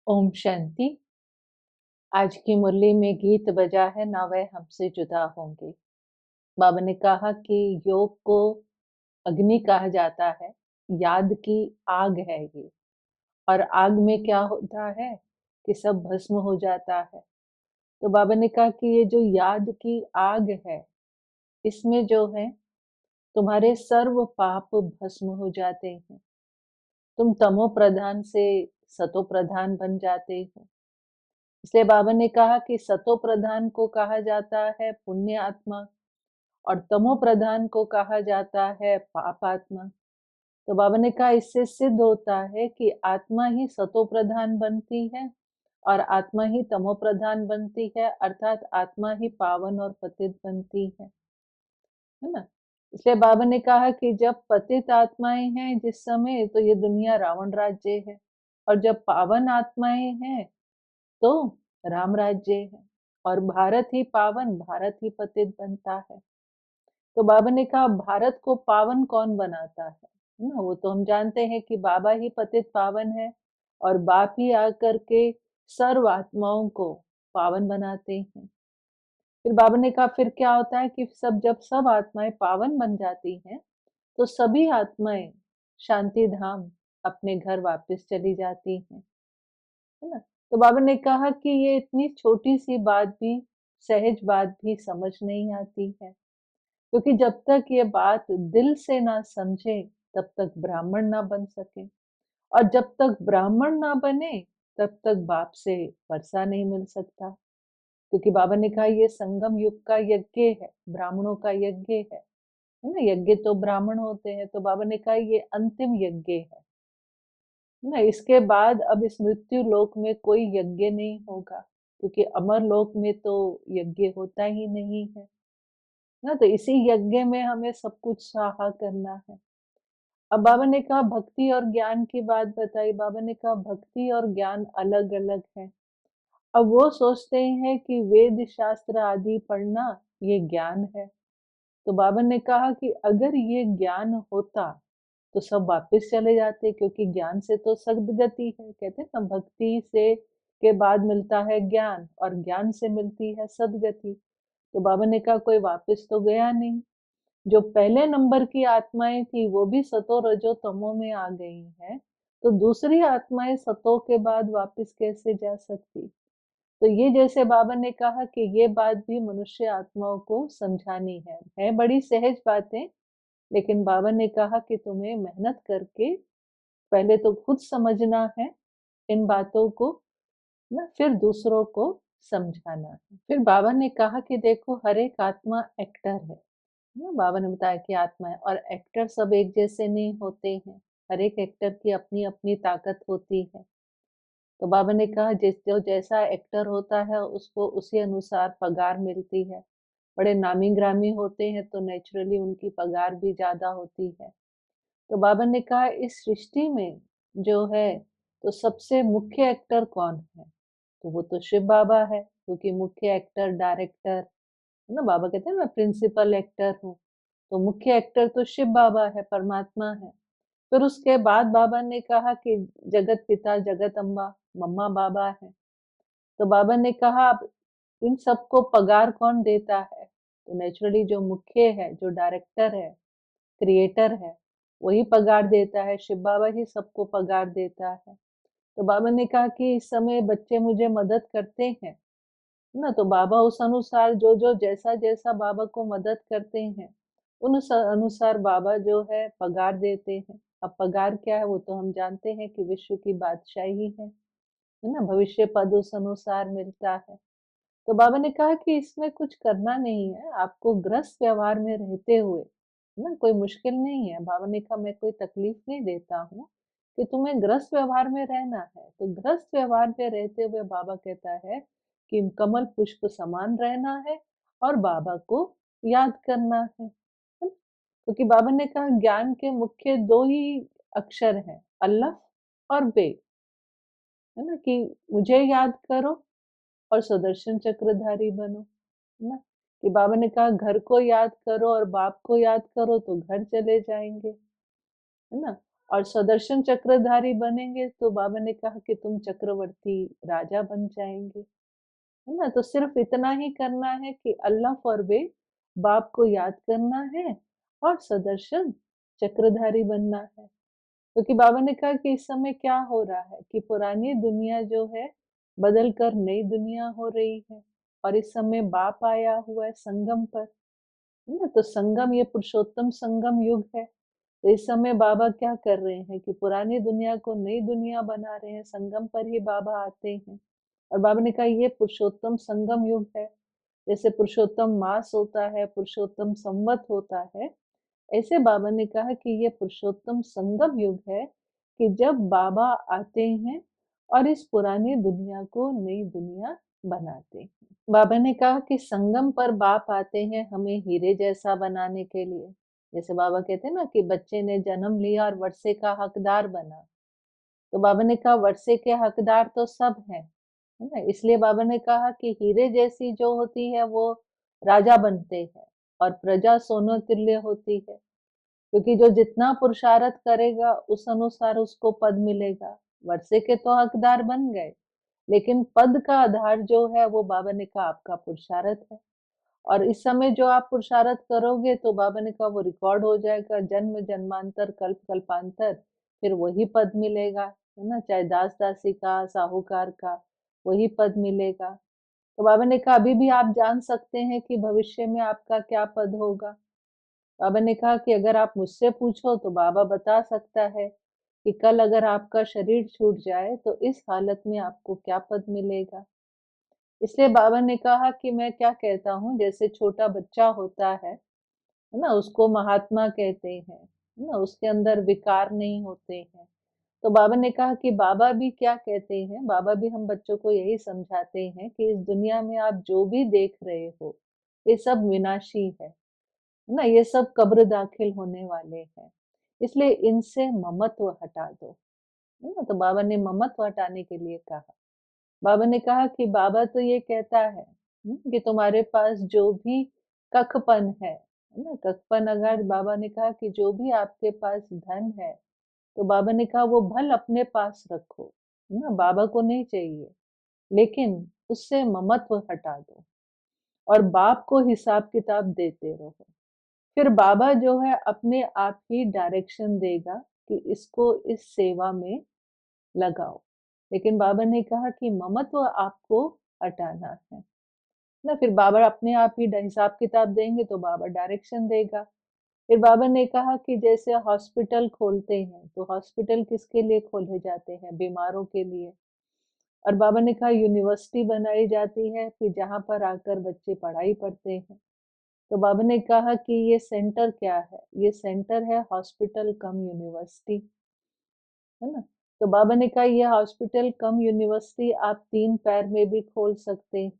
ओम शांति। आज की मुरली में गीत बजा है, ना वह हमसे जुदा होंगे। बाबा ने कहा कि योग को अग्नि कहा जाता है, याद की आग है ये। और आग में क्या होता है कि सब भस्म हो जाता है। तो बाबा ने कहा कि ये जो याद की आग है, इसमें जो है तुम्हारे सर्व पाप भस्म हो जाते हैं। तुम तमो प्रधान से सतो प्रधान बन जाते हो। इसलिए बाबा ने कहा कि सतो प्रधान को कहा जाता है पुण्य आत्मा और तमो प्रधान को कहा जाता है पाप आत्मा। तो बाबा ने कहा इससे सिद्ध होता है कि आत्मा ही सतो प्रधान बनती है और आत्मा ही तमो प्रधान बनती है, अर्थात आत्मा ही पावन और पतित बनती है ना। इसलिए बाबा ने कहा कि जब पतित आत्माएं हैं जिस समय, तो ये दुनिया रावण राज्य है, और जब पावन आत्माएं हैं तो राम राज्य है, और भारत ही पावन, भारत ही पतित बनता है। तो बाबा ने कहा भारत को पावन कौन बनाता है ना। वो तो हम जानते हैं कि बाबा ही पतित पावन है, और बाप ही आकर के सर्व आत्माओं को पावन बनाते हैं। फिर बाबा ने कहा फिर क्या होता है कि जब सब आत्माएं पावन बन जाती हैं, तो सभी आत्माएं शांति धाम अपने घर वापस चली जाती हैं, है ना। तो बाबा ने कहा कि ये इतनी छोटी सी बात भी, सहज बात भी समझ नहीं आती है, क्योंकि जब तक ये बात दिल से ना समझे तब तक ब्राह्मण ना बन सके, और जब तक ब्राह्मण ना बने तब तक बाप से वर्षा नहीं मिल सकता। क्योंकि बाबा ने कहा ये संगम युग का यज्ञ है, ब्राह्मणों का यज्ञ है ना। यज्ञ तो ब्राह्मण होते हैं, तो बाबा ने कहा ये अंतिम यज्ञ है ना। इसके बाद अब इस मृत्यु लोक में कोई यज्ञ नहीं होगा, क्योंकि अमर लोक में तो यज्ञ होता ही नहीं है ना। तो इसी यज्ञ में हमें सब कुछ साहा करना है। अब बाबा ने कहा भक्ति और ज्ञान की बात बताई। बाबा ने कहा भक्ति और ज्ञान अलग अलग है। अब वो सोचते हैं कि वेद शास्त्र आदि पढ़ना ये ज्ञान है। तो बाबा ने कहा कि अगर ये ज्ञान होता तो सब वापस चले जाते, क्योंकि ज्ञान से तो सद्गति है। कहते हैं ना, भक्ति से के बाद मिलता है ज्ञान, और ज्ञान से मिलती है सद्गति। तो बाबा ने कहा कोई वापस तो गया नहीं। जो पहले नंबर की आत्माएं थी वो भी सतो रजो तमो में आ गई हैं, तो दूसरी आत्माएं सतो के बाद वापस कैसे जा सकती। तो ये जैसे बाबा ने कहा कि ये बात भी मनुष्य आत्माओं को समझानी है बड़ी सहज बातें। लेकिन बाबा ने कहा कि तुम्हें मेहनत करके पहले तो खुद समझना है इन बातों को ना, फिर दूसरों को समझाना है। फिर बाबा ने कहा कि देखो हर एक आत्मा एक्टर है ना। बाबा ने बताया कि आत्मा है, और एक्टर सब एक जैसे नहीं होते हैं। हर एक एक्टर की अपनी अपनी ताकत होती है। तो बाबा ने कहा जो जैसा एक्टर होता है उसको उसी अनुसार पगार मिलती है। बड़े नामी ग्रामी होते हैं तो नेचुरली उनकी पगार भी ज्यादा होती है। तो बाबा ने कहा इस सृष्टि में जो है, तो सबसे मुख्य एक्टर कौन है, तो वो तो शिव बाबा है, क्योंकि मुख्य एक्टर डायरेक्टर है ना। बाबा कहते हैं मैं प्रिंसिपल एक्टर हूँ। तो मुख्य एक्टर तो शिव बाबा है, परमात्मा है। फिर उसके बाद बाबा ने कहा कि जगत पिता जगत अम्बा मम्मा बाबा है। तो बाबा ने कहा अब इन सबको पगार कौन देता है, तो नेचुरली जो मुख्य है, जो डायरेक्टर है, क्रिएटर है, वही पगार देता है। शिव बाबा ही सबको पगार देता है। तो बाबा ने कहा कि इस समय बच्चे मुझे मदद करते हैं ना, तो बाबा उस अनुसार जो जो जैसा जैसा बाबा को मदद करते हैं उन अनुसार बाबा जो है पगार देते हैं। अब पगार क्या है वो तो हम जानते हैं कि विश्व की बादशाही है ना। भविष्य पद उस अनुसार मिलता है। तो बाबा ने कहा कि इसमें कुछ करना नहीं है, आपको गृहस्थ व्यवहार में रहते हुए ना कोई मुश्किल नहीं है। बाबा ने कहा मैं कोई तकलीफ नहीं देता हूँ कि तुम्हें गृहस्थ व्यवहार में रहना है। तो गृहस्थ व्यवहार में रहते हुए बाबा कहता है कि कमल पुष्प समान रहना है और बाबा को याद करना है। क्योंकि बाबा ने कहा ज्ञान के मुख्य दो ही अक्षर हैं, अल्लाह और बे, है ना। कि मुझे याद करो और सुदर्शन चक्रधारी बनो, है ना। कि बाबा ने कहा घर को याद करो और बाप को याद करो तो घर चले जाएंगे, है ना। और सुदर्शन चक्रधारी बनेंगे तो बाबा ने कहा कि तुम चक्रवर्ती राजा बन जाएंगे, है ना? तो सिर्फ इतना ही करना है कि अल्लाह फॉरबिड, बाप को याद करना है और सुदर्शन चक्रधारी बनना है। क्योंकि बाबा ने कहा कि इस समय क्या हो रहा है कि पुरानी दुनिया जो है बदल कर नई दुनिया हो रही है, और इस समय बाप आया हुआ है संगम पर, है ना? तो संगम, ये पुरुषोत्तम संगम युग है। तो इस समय बाबा क्या कर रहे हैं कि पुरानी दुनिया को नई दुनिया बना रहे हैं, संगम पर ही बाबा आते हैं। और बाबा ने कहा ये पुरुषोत्तम संगम युग है। जैसे पुरुषोत्तम मास होता है, पुरुषोत्तम संवत होता है, ऐसे बाबा ने कहा कि ये पुरुषोत्तम संगम युग है कि जब बाबा आते हैं और इस पुरानी दुनिया को नई दुनिया बनाते हैं। बाबा ने कहा कि संगम पर बाप आते हैं हमें हीरे जैसा बनाने के लिए। जैसे बाबा कहते हैं ना कि बच्चे ने जन्म लिया और वर्षे का हकदार बना, तो बाबा ने कहा वर्षे के हकदार तो सब हैं, है ना? इसलिए बाबा ने कहा कि हीरे जैसी जो होती है वो राजा बनते हैं, और प्रजा सोनो तुल्य होती है। क्योंकि जो जितना पुरुषार्थ करेगा उस अनुसार उसको पद मिलेगा। वर्षे के तो हकदार बन गए, लेकिन पद का आधार जो है वो बाबा ने कहा आपका पुरुषार्थ है। और इस समय जो आप पुरुषार्थ करोगे तो बाबा ने कहा वो रिकॉर्ड हो जाएगा, जन्म जन्मांतर कल्प कल्पांतर, फिर वही पद मिलेगा, है ना? चाहे दास दासी का, साहूकार का, वही पद मिलेगा। तो बाबा ने कहा अभी भी आप जान सकते हैं कि भविष्य में आपका क्या पद होगा। बाबा ने कहा कि अगर आप मुझसे पूछो तो बाबा बता सकता है कि कल अगर आपका शरीर छूट जाए तो इस हालत में आपको क्या पद मिलेगा। इसलिए बाबा ने कहा कि मैं क्या कहता हूँ, जैसे छोटा बच्चा होता है ना? उसको महात्मा कहते हैं, है ना? उसके अंदर विकार नहीं होते हैं। तो बाबा ने कहा कि बाबा भी क्या कहते हैं, बाबा भी हम बच्चों को यही समझाते हैं कि इस दुनिया में आप जो भी देख रहे हो ये सब विनाशी है ना? ये सब कब्र दाखिल होने वाले हैं, इसलिए इनसे ममत्व हटा दो, है ना? तो बाबा ने ममत्व हटाने के लिए कहा। बाबा ने कहा कि बाबा तो ये कहता है कि तुम्हारे पास जो भी कखपन है ना? कखपन, अगर बाबा ने कहा कि जो भी आपके पास धन है, तो बाबा ने कहा वो भल अपने पास रखो, है ना? बाबा को नहीं चाहिए, लेकिन उससे ममत्व हटा दो और बाप को हिसाब किताब देते रहो। फिर बाबा जो है अपने आप ही डायरेक्शन देगा कि इसको इस सेवा में लगाओ। लेकिन बाबा ने कहा कि ममत्व आपको हटाना है ना? फिर बाबा अपने आप ही हिसाब किताब देंगे तो बाबा डायरेक्शन देगा। फिर बाबा ने कहा कि जैसे हॉस्पिटल खोलते हैं तो हॉस्पिटल किसके लिए खोले जाते हैं? बीमारों के लिए। और बाबा ने कहा यूनिवर्सिटी बनाई जाती है कि जहाँ पर आकर बच्चे पढ़ाई पढ़ते हैं। तो बाबा ने कहा कि ये सेंटर क्या है? ये सेंटर है हॉस्पिटल कम यूनिवर्सिटी, है ना? तो बाबा ने कहा ये हॉस्पिटल कम यूनिवर्सिटी आप 3 पैर में भी खोल सकते हैं,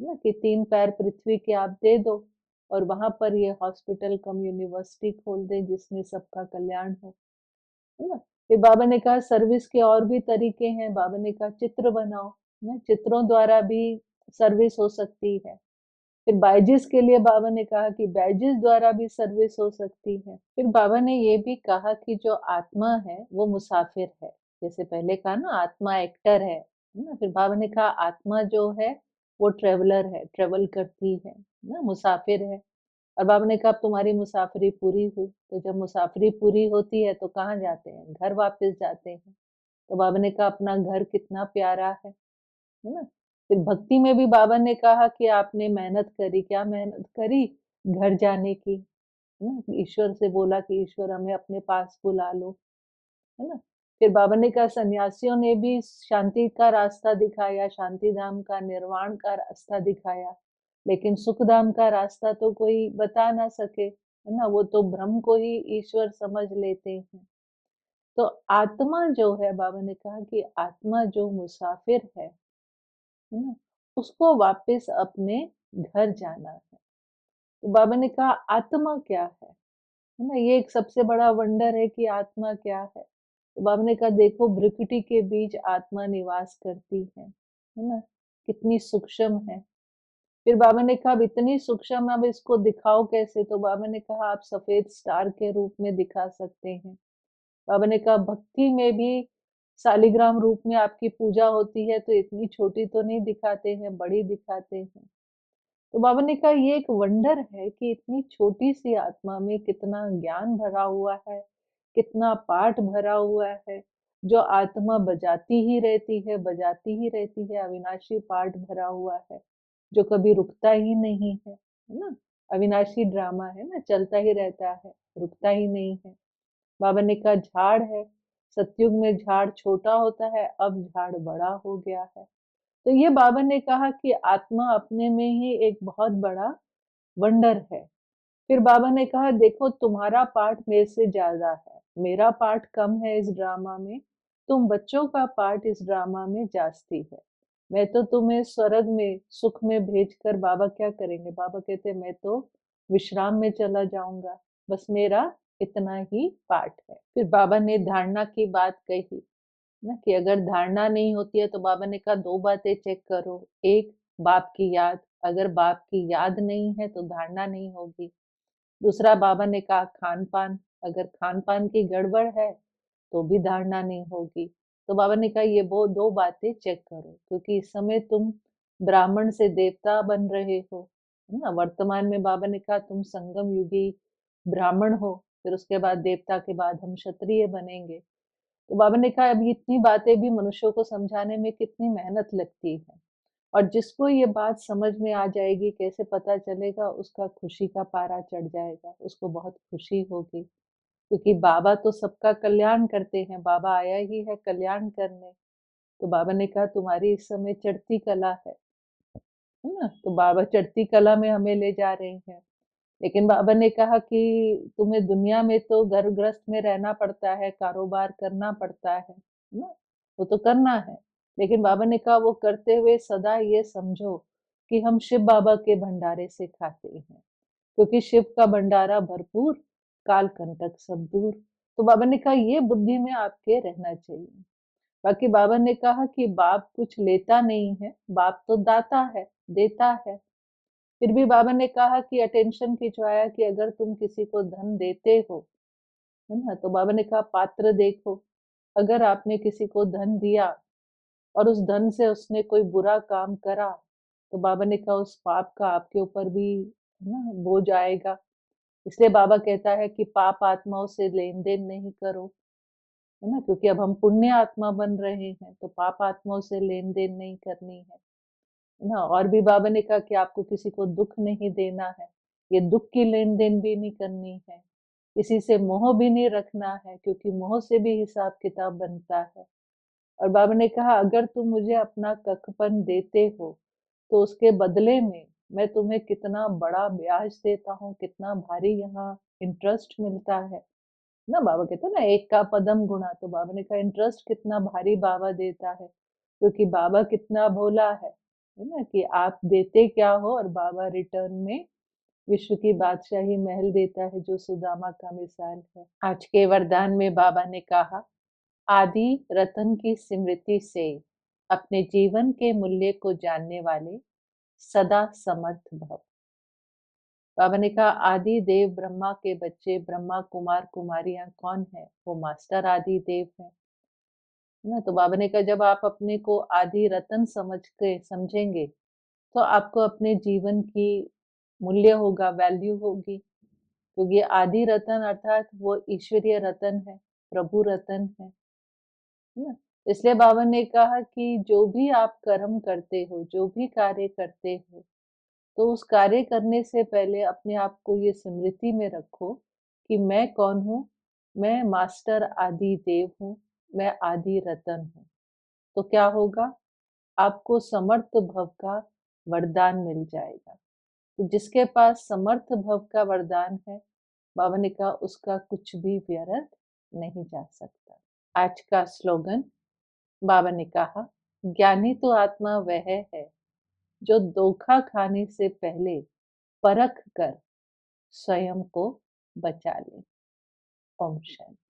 है ना? कि 3 पैर पृथ्वी के आप दे दो और वहाँ पर ये हॉस्पिटल कम यूनिवर्सिटी खोल दें जिसमें सबका कल्याण हो, है ना? फिर बाबा ने कहा सर्विस के और भी तरीके हैं। बाबा ने कहा चित्र बनाओ, है ना? चित्रों द्वारा भी सर्विस हो सकती है। फिर बायजिस के लिए बाबा ने कहा कि बायजिस द्वारा भी सर्विस हो सकती है। फिर बाबा ने ये भी कहा कि जो आत्मा है वो मुसाफिर है। जैसे पहले कहा ना आत्मा एक्टर है ना? फिर बाबा ने कहा आत्मा जो है वो ट्रेवलर है, ट्रेवल करती है ना? मुसाफिर है। और बाबा ने कहा अब तुम्हारी मुसाफरी पूरी हुई। तो जब मुसाफरी पूरी होती है तो कहाँ जाते हैं? घर वापस जाते हैं। तो बाबा ने कहा अपना घर कितना प्यारा है ना? फिर भक्ति में भी बाबा ने कहा कि आपने मेहनत करी, क्या मेहनत करी? घर जाने की, है ना? ईश्वर से बोला कि ईश्वर हमें अपने पास बुला लो, है ना? फिर बाबा ने कहा सन्यासियों ने भी शांति का रास्ता दिखाया, शांति धाम का, निर्वाण का रास्ता दिखाया, लेकिन सुख धाम का रास्ता तो कोई बता ना सके, है ना? वो तो ब्रह्म को ही ईश्वर समझ लेते हैं। तो आत्मा जो है, बाबा ने कहा कि आत्मा जो मुसाफिर है ना? उसको वापस अपने घर जाना है। तो बाबा ने कहा आत्मा क्या है ना? ये एक सबसे बड़ा वंडर है कि आत्मा क्या है? तो बाबा ने कहा देखो भ्रिकुटी के बीच आत्मा निवास करती है ना? कितनी सूक्ष्म है। फिर बाबा ने कहा अब इतनी सूक्ष्म, अब इसको दिखाओ कैसे? तो बाबा ने कहा आप सफेद स्टार के रूप में दिखा सकते हैं। बाबा ने कहा भक्ति में भी शालिग्राम रूप में आपकी पूजा होती है तो इतनी छोटी तो नहीं दिखाते हैं, बड़ी दिखाते हैं। तो बाबा ने कहा ये एक वंडर है कि इतनी छोटी सी आत्मा में कितना ज्ञान भरा हुआ है, कितना पाठ भरा हुआ है, जो आत्मा बजाती ही रहती है, अविनाशी पाठ भरा हुआ है, जो कभी रुकता ही नहीं है ना? अविनाशी ड्रामा है ना, चलता ही रहता है, रुकता ही नहीं है। बाबा ने कहा झाड़ है, सतयुग में झाड़ छोटा होता है, अब झाड़ बड़ा हो गया है। तो ये बाबा ने कहा कि आत्मा अपने में ही एक बहुत बड़ा वंडर है। फिर बाबा ने कहा देखो तुम्हारा पार्ट मेरे से ज्यादा है, मेरा पार्ट कम है इस ड्रामा में, तुम बच्चों का पार्ट इस ड्रामा में जास्ती है। मैं तो तुम्हें स्वर्ग में सुख में भेजकर बाबा क्या करेंगे, बाबा कहते मैं तो विश्राम में चला जाऊंगा, बस मेरा इतना ही पार्ट है। फिर बाबा ने धारणा की बात कही ना कि अगर धारणा नहीं होती है तो बाबा ने कहा दो बातें चेक करो। एक, बाप की याद, अगर बाप की याद नहीं है तो धारणा नहीं होगी। दूसरा बाबा ने कहा खान पान, अगर खान पान की गड़बड़ है तो भी धारणा नहीं होगी। तो बाबा ने कहा ये वो दो बातें चेक करो, क्योंकि इस समय तुम ब्राह्मण से देवता बन रहे हो, है ना? वर्तमान में बाबा ने कहा तुम संगम युगी ब्राह्मण हो, फिर उसके बाद देवता के बाद हम क्षत्रिय बनेंगे। तो बाबा ने कहा अभी इतनी बातें भी मनुष्यों को समझाने में कितनी मेहनत लगती है, और जिसको ये बात समझ में आ जाएगी, कैसे पता चलेगा, उसका खुशी का पारा चढ़ जाएगा, उसको बहुत खुशी होगी, क्योंकि बाबा तो सबका कल्याण करते हैं, बाबा आया ही है कल्याण करने। तो बाबा ने कहा तुम्हारी इस समय चढ़ती कला है ना? तो बाबा चढ़ती कला में हमें ले जा रहे हैं। लेकिन बाबा ने कहा कि तुम्हें दुनिया में तो घर गृहस्थ में रहना पड़ता है, कारोबार करना पड़ता है ना? वो तो करना है। लेकिन बाबा ने कहा वो करते हुए सदा ये समझो कि हम शिव बाबा के भंडारे से खाते हैं, क्योंकि शिव का भंडारा भरपूर, काल कंटक सब दूर। तो बाबा ने कहा ये बुद्धि में आपके रहना चाहिए। बाकी बाबा ने कहा कि बाप कुछ लेता नहीं है, बाप तो दाता है, देता है। फिर भी बाबा ने कहा कि अटेंशन खिंचवाया कि अगर तुम किसी को धन देते हो, है ना, तो बाबा ने कहा पात्र देखो। अगर आपने किसी को धन दिया और उस धन से उसने कोई बुरा काम करा, तो बाबा ने कहा उस पाप का आपके ऊपर भी है ना बोझ आएगा। इसलिए बाबा कहता है कि पाप आत्माओं से लेन देन नहीं करो, है ना, क्योंकि अब हम पुण्य आत्मा बन रहे हैं, तो पाप आत्माओं से लेन देन नहीं करनी है ना। और भी बाबा ने कहा कि आपको किसी को दुख नहीं देना है, ये दुख की लेन देन भी नहीं करनी है, किसी से मोह भी नहीं रखना है, क्योंकि मोह से भी हिसाब किताब बनता है। और बाबा ने कहा अगर तुम मुझे अपना कखपन देते हो तो उसके बदले में मैं तुम्हें कितना बड़ा ब्याज देता हूँ, कितना भारी यहाँ इंटरेस्ट मिलता है ना। बाबा कहते हैं ना एक का पदम गुणा, तो बाबा ने कहा इंटरेस्ट कितना भारी बाबा देता है, क्योंकि बाबा कितना भोला है ना, कि आप देते क्या हो और बाबा रिटर्न में विश्व की बादशाही महल देता है, जो सुदामा का मिसाल है। आज के वरदान में बाबा ने कहा आदि रतन की स्मृति से अपने जीवन के मूल्य को जानने वाले सदा समर्थ भव। बाबा ने कहा आदि देव ब्रह्मा के बच्चे, ब्रह्मा कुमार कुमारियां कौन है, वो मास्टर आदि देव है ना। तो बाबा ने कहा जब आप अपने को आदि रतन समझ के समझेंगे तो आपको अपने जीवन की मूल्य होगा, वैल्यू होगी, क्योंकि आदि रतन अर्थात वो ईश्वरीय रतन है, प्रभु रतन है ना। इसलिए बाबा ने कहा कि जो भी आप कर्म करते हो, जो भी कार्य करते हो, तो उस कार्य करने से पहले अपने आप को ये स्मृति में रखो कि मैं कौन हूँ, मैं मास्टर आदि देव हूँ, मैं आदि रतन हूँ। तो क्या होगा, आपको समर्थ भव का वरदान मिल जाएगा। तो जिसके पास समर्थ भव का वरदान है, बाबा ने कहा उसका कुछ भी व्यर्थ नहीं जा सकता। आज का स्लोगन, बाबा ने कहा ज्ञानी तो आत्मा वह है जो धोखा खाने से पहले परख कर स्वयं को बचा ले। ओम शांति।